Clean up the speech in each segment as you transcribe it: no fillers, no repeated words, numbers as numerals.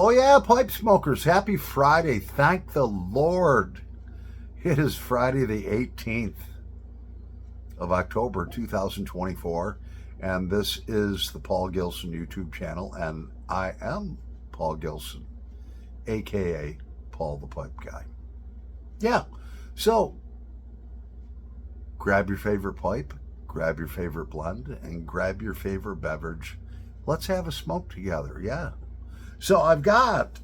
Oh yeah, pipe smokers, happy Friday. Thank the Lord. It is Friday the 18th of October 2024, and this is the Paul Gilson YouTube channel, and I am Paul Gilson, aka Paul the Pipe Guy. Yeah, so grab your favorite pipe, grab your favorite blend, and grab your favorite beverage. Let's have a smoke together, yeah. So I've got,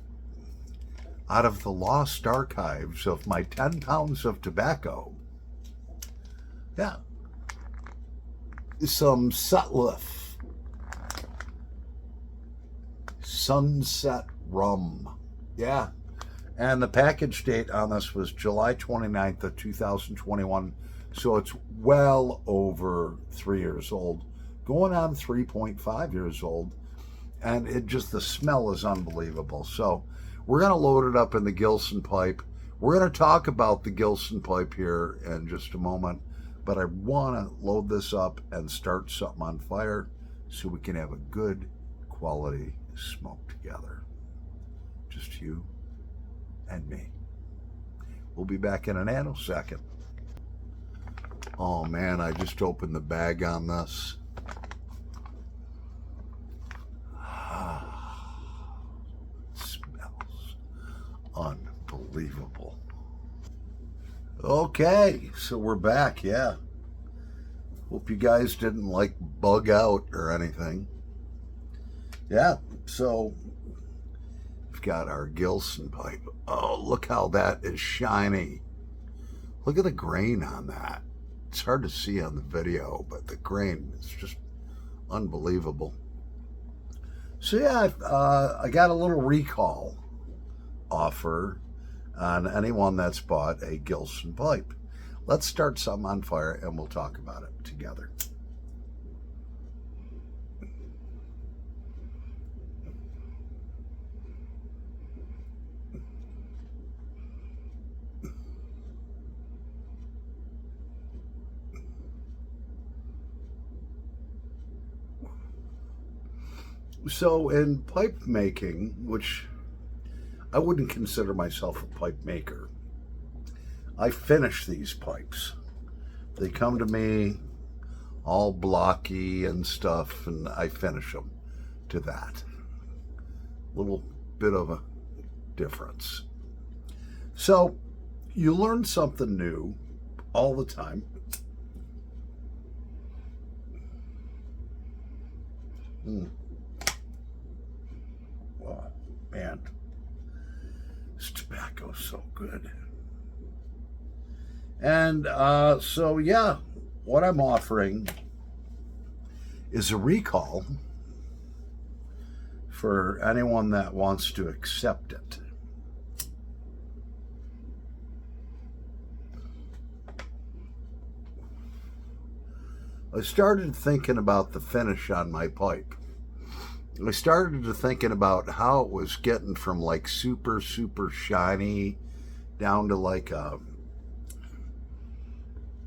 out of the lost archives of my 10 pounds of tobacco, yeah, some Sutliff Sunset Rum. Yeah. And the package date on this was July 29th of 2021. So it's well over 3 years old, going on 3.5 years old. And the smell is unbelievable. So we're going to load it up in the Gilson pipe. We're going to talk about the Gilson pipe here in just a moment. But I want to load this up and start something on fire so we can have a good quality smoke together. Just you and me. We'll be back in a nanosecond. Oh man, I just opened the bag on this. Smells unbelievable. Okay, so we're back, yeah. Hope you guys didn't bug out or anything. Yeah, so we've got our Gilson pipe. Oh, look how that is shiny. Look at the grain on that. It's hard to see on the video, but the grain is just unbelievable. So yeah, I got a little recall offer on anyone that's bought a Gilson pipe. Let's start something on fire and we'll talk about it together. So in pipe making, which I wouldn't consider myself a pipe maker, I finish these pipes. They come to me all blocky and stuff, and I finish them to that. Little bit of a difference. So you learn something new all the time. Oh, man. This tobacco's so good. And so, yeah, what I'm offering is a recall for anyone that wants to accept it. I started thinking about the finish on my pipe. I started to thinking about how it was getting from super, super shiny down to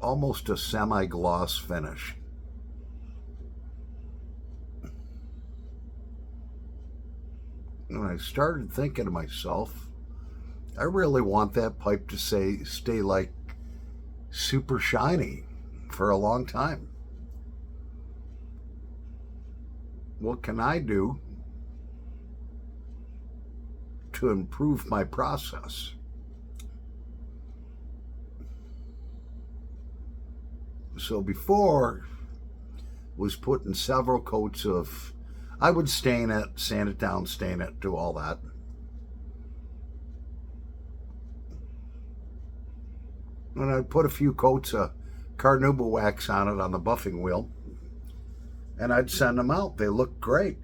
almost a semi-gloss finish. And I started thinking to myself, I really want that pipe to stay super shiny for a long time. What can I do to improve my process? So before was putting several coats of, I would stain it, sand it down, stain it, do all that. And I'd put a few coats of carnauba wax on it on the buffing wheel. And I'd send them out. They look great.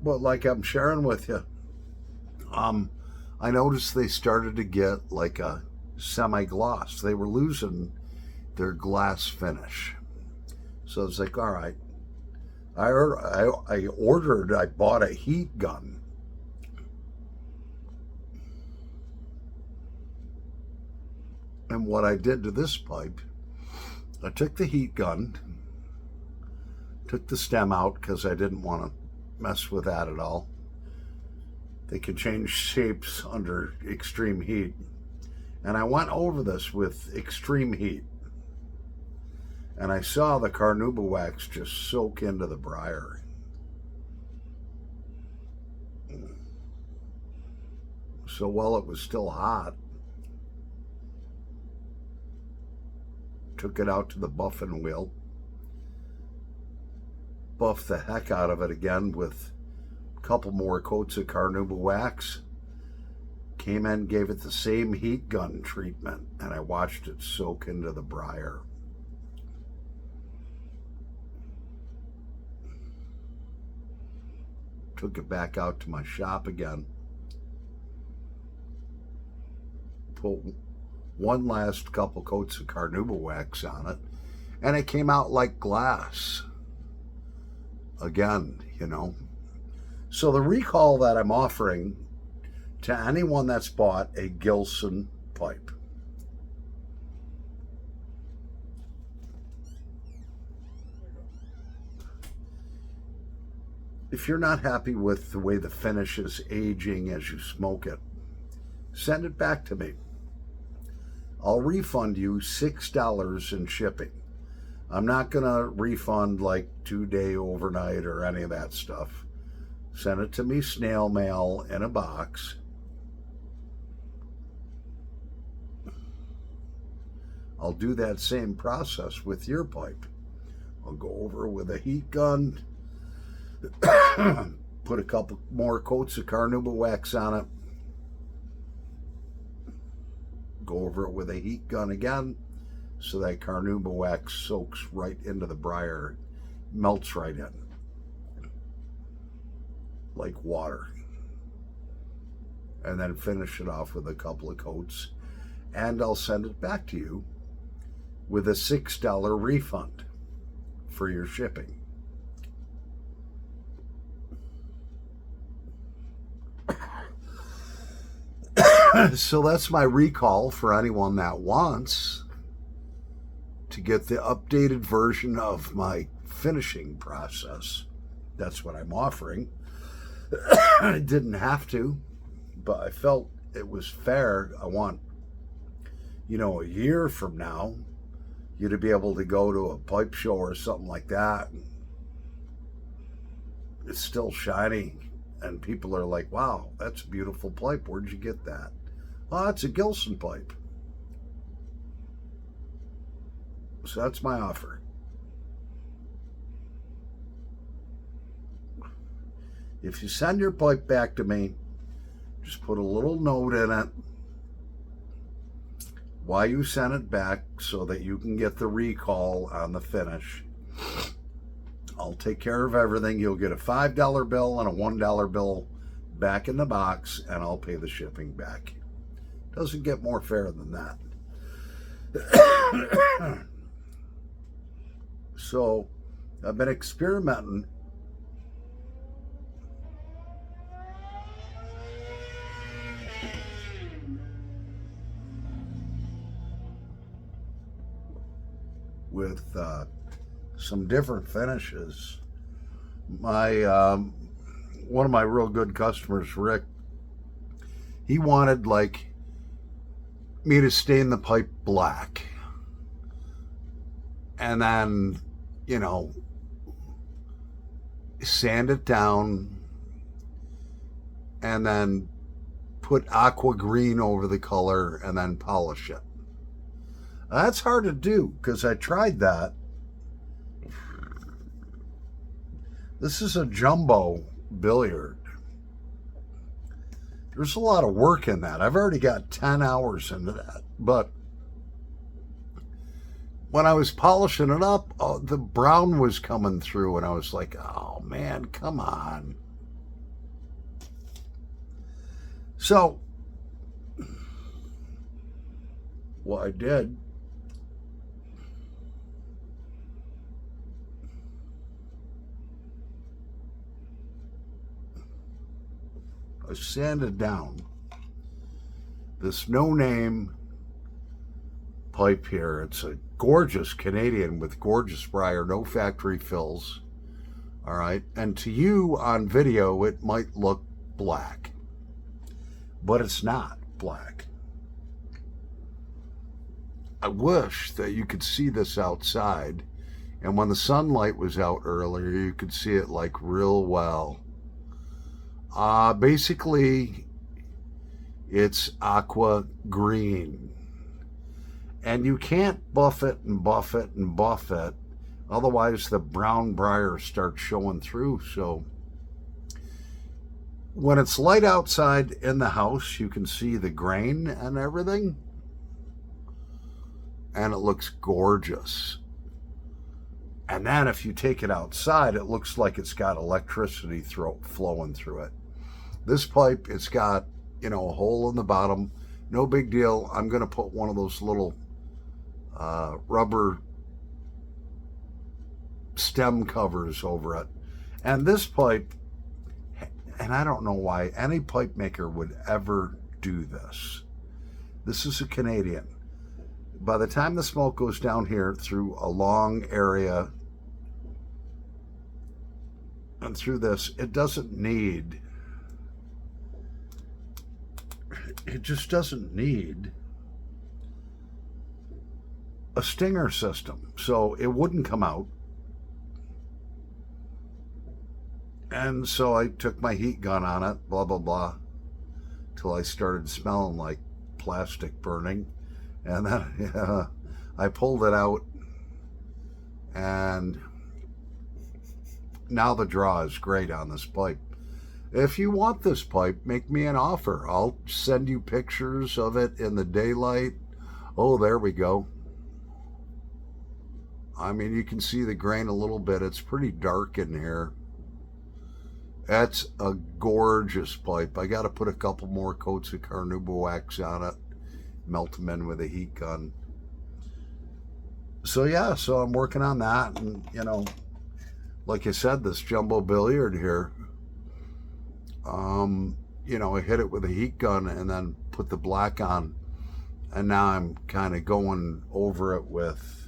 But like I'm sharing with you, I noticed they started to get a semi-gloss. They were losing their glass finish. So it's all right. I bought a heat gun. And what I did to this pipe, I took the heat gun, took the stem out because I didn't want to mess with that at all. They can change shapes under extreme heat. And I went over this with extreme heat. And I saw the carnauba wax just soak into the briar. So while it was still hot, took it out to the buffing wheel, buffed the heck out of it again with a couple more coats of carnauba wax, came in, gave it the same heat gun treatment, and I watched it soak into the briar. Took it back out to my shop again, put one last couple coats of carnauba wax on it, and it came out like glass again, you know. So the recall that I'm offering to anyone that's bought a Gilson pipe, if you're not happy with the way the finish is aging as you smoke it, send it back to me. I'll refund you $6 in shipping. I'm not going to refund like 2-day overnight or any of that stuff. Send it to me snail mail in a box. I'll do that same process with your pipe. I'll go over with a heat gun, put a couple more coats of carnauba wax on it, go over it with a heat gun again, so that carnauba wax soaks right into the briar, melts right in like water, and then finish it off with a couple of coats, and I'll send it back to you with a $6 refund for your shipping. So that's my recall for anyone that wants to get the updated version of my finishing process. That's what I'm offering. I didn't have to, but I felt it was fair. I want, you know, a year from now, you to be able to go to a pipe show or something like that. It's still shiny, and people are like, wow, that's a beautiful pipe. Where'd you get that? Oh, it's a Gilson pipe. So that's my offer. If you send your pipe back to me, just put a little note in it why you sent it back so that you can get the recall on the finish. I'll take care of everything. You'll get a $5 bill and a $1 bill back in the box, and I'll pay the shipping back. Doesn't get more fair than that. So I've been experimenting with some different finishes. My one of my real good customers, Rick, he wanted like me to stain the pipe black, and then, you know, sand it down, and then put aqua green over the color, and then polish it. That's hard to do because I tried that. This is a jumbo billiard. There's a lot of work in that. I've already got 10 hours into that. But when I was polishing it up, the brown was coming through, and I was like, oh man, come on. So what I did, I sanded down this no-name pipe here. It's a gorgeous Canadian with gorgeous briar, no factory fills, All right. And to you on video, it might look black, but it's not black. I wish that you could see this outside. And when the sunlight was out earlier, you could see it like real well. Basically, it's aqua green. And you can't buff it and buff it and buff it. Otherwise, the brown briar starts showing through. So when it's light outside in the house, you can see the grain and everything. And it looks gorgeous. And then if you take it outside, it looks like it's got electricity flowing through it. This pipe, it's got, a hole in the bottom. No big deal. I'm going to put one of those little rubber stem covers over it. And this pipe, and I don't know why any pipe maker would ever do this. This is a Canadian. By the time the smoke goes down here through a long area and through this, it just doesn't need a stinger system. So it wouldn't come out. And so I took my heat gun on it, blah, blah, blah, till I started smelling like plastic burning. And then I pulled it out, and now the draw is great on this pipe. If you want this pipe, make me an offer. I'll send you pictures of it in the daylight. Oh, there we go. I mean, you can see the grain a little bit. It's pretty dark in here. That's a gorgeous pipe. I got to put a couple more coats of carnauba wax on it. Melt them in with a heat gun. So yeah, so I'm working on that. And, like I said, this jumbo billiard here, I hit it with a heat gun and then put the black on. And now I'm kind of going over it with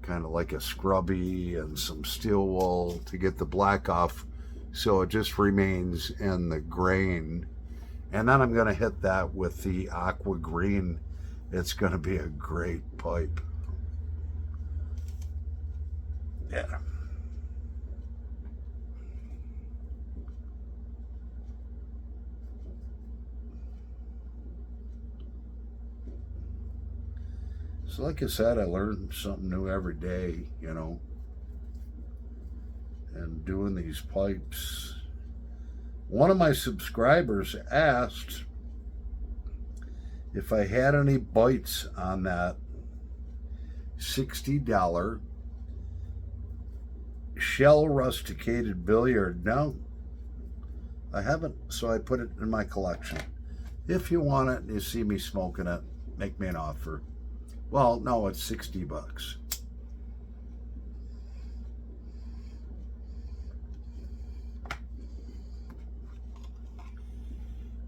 kind of like a scrubby and some steel wool to get the black off, so it just remains in the grain. And then I'm going to hit that with the aqua green. It's going to be a great pipe. Yeah. So like I said, I learn something new every day, and doing these pipes. One of my subscribers asked if I had any bites on that $60 shell rusticated billiard. No, I haven't, so I put it in my collection. If you want it and you see me smoking it, make me an offer. Well, no, it's $60.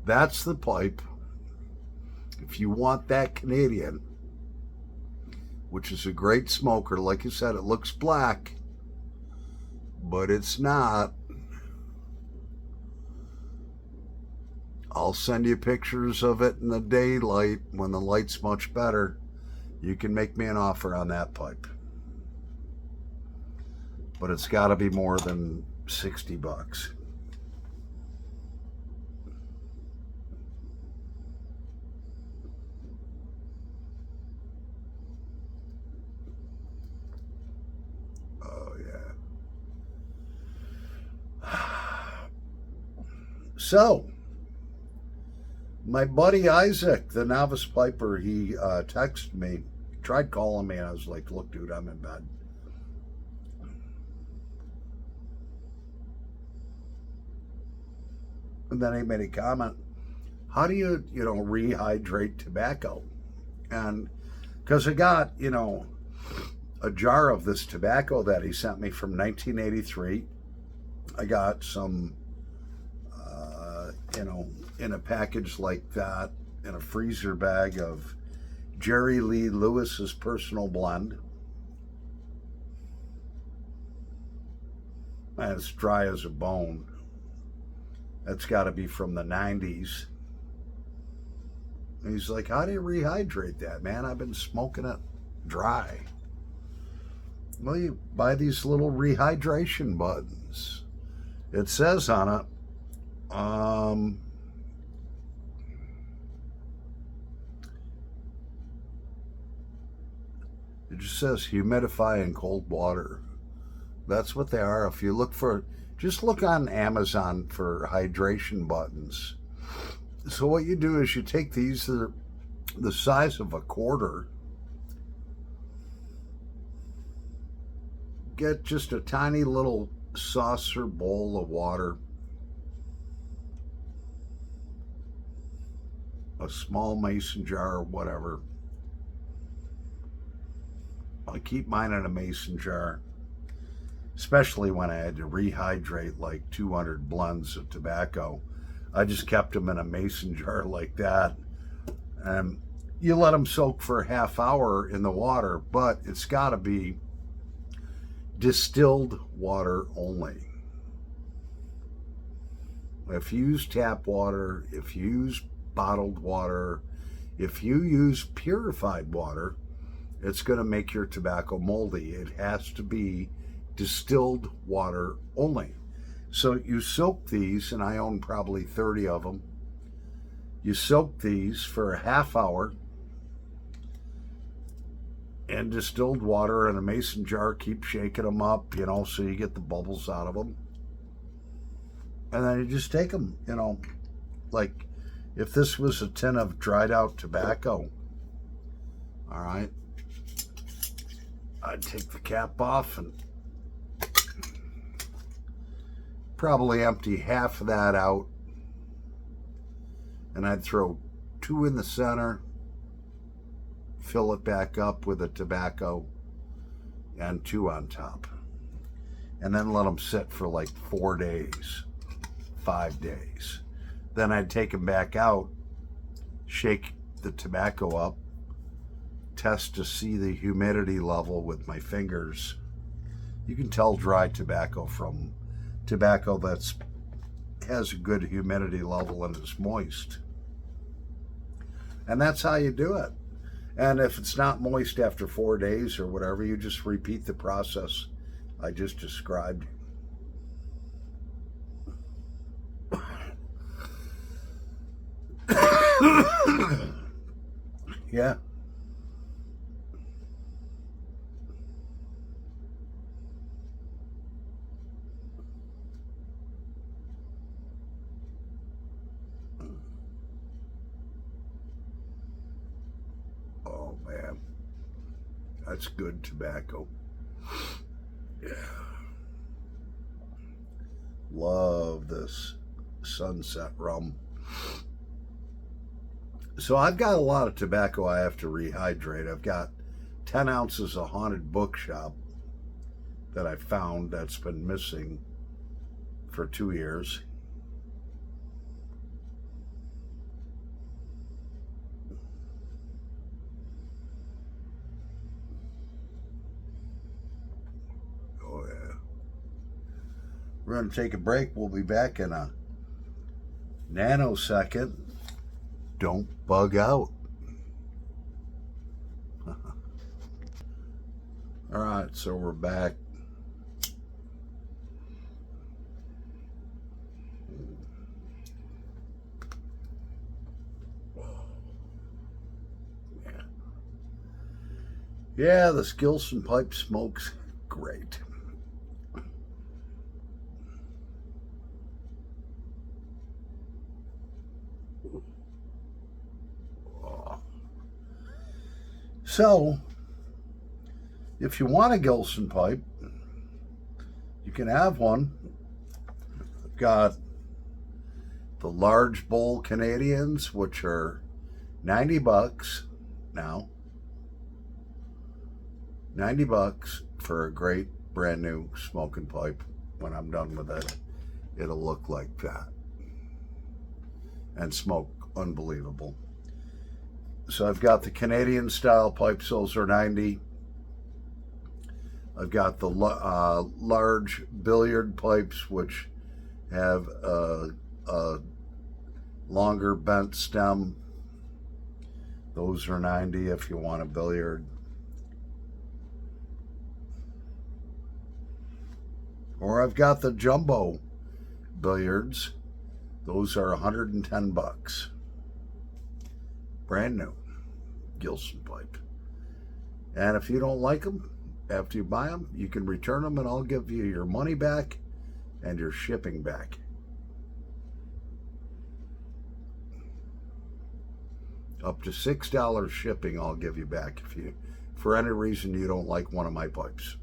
That's the pipe. If you want that Canadian, which is a great smoker, like you said, it looks black, but it's not. I'll send you pictures of it in the daylight when the light's much better. You can make me an offer on that pipe. But it's got to be more than $60. So, my buddy Isaac, the novice piper, he texted me, tried calling me, and I was like, look, dude, I'm in bed. And then he made a comment, how do you rehydrate tobacco? And because I got, a jar of this tobacco that he sent me from 1983. I got some in a package like that, in a freezer bag of Jerry Lee Lewis's personal blend. And it's dry as a bone. That's got to be from the 90s. And he's like, how do you rehydrate that, man? I've been smoking it dry. Well, you buy these little rehydration buttons. It says on it, it just says humidify in cold water. That's what they are. If you look for, just look on Amazon for hydration buttons. So what you do is you take these, they're the size of a quarter, get just a tiny little saucer bowl of water, a small mason jar or whatever. I keep mine in a mason jar, especially when I had to rehydrate like 200 blends of tobacco. I just kept them in a mason jar like that. And you let them soak for a half hour in the water, but it's got to be distilled water only. If you use tap water, if you use bottled water, if you use purified water, it's going to make your tobacco moldy. It has to be distilled water only. So you soak these, and I own probably 30 of them. You soak these for a half hour in distilled water in a mason jar. Keep shaking them up, so you get the bubbles out of them. And then you just take them, like if this was a tin of dried out tobacco, all right, I'd take the cap off and probably empty half of that out, and I'd throw 2 in the center, fill it back up with the tobacco, and 2 on top, and then let them sit for like 4 days, 5 days. Then I'd take them back out, shake the tobacco up, test to see the humidity level with my fingers. You can tell dry tobacco from tobacco that's has a good humidity level and is moist. And that's how you do it. And if it's not moist after 4 days or whatever, you just repeat the process I just described. Yeah. Oh man, that's good tobacco. Yeah. Love this Sunset rum. So I've got a lot of tobacco I have to rehydrate. I've got 10 ounces of Haunted Bookshop that I found that's been missing for 2 years. Oh yeah. We're going to take a break. We'll be back in a nanosecond. Don't bug out. All right, so we're back. Yeah, this Gilson pipe smokes great. So, if you want a Gilson pipe, you can have one. I've got the large bowl Canadians, which are $90 now. $90 for a great brand new smoking pipe. When I'm done with it, it'll look like that and smoke unbelievable. So I've got the Canadian style pipes, those are $90. I've got the large billiard pipes, which have a longer bent stem. Those are $90 if you want a billiard. Or I've got the jumbo billiards. Those are $110. Brand new Gilson pipe. And if you don't like them, after you buy them, you can return them and I'll give you your money back and your shipping back. Up to $6 shipping I'll give you back if you, for any reason, you don't like one of my pipes.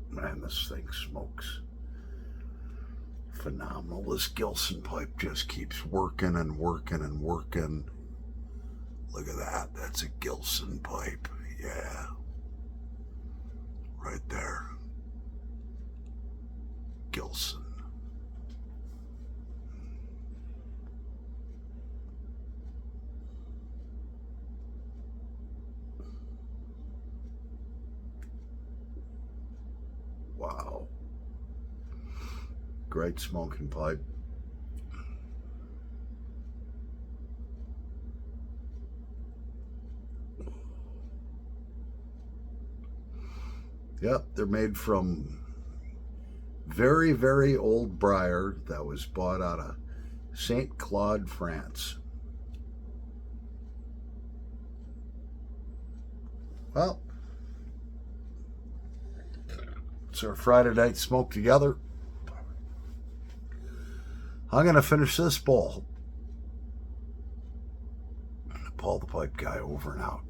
Man, this thing smokes. Phenomenal. This Gilson pipe just keeps working and working and working. Look at that. That's a Gilson pipe. Yeah. Right there. Gilson. Wow. Great smoking pipe. Yep, they're made from very, very old briar that was bought out of St. Claude, France. Well, it's our Friday night smoke together. I'm going to finish this bowl. Paul the Pipe Guy, over and out.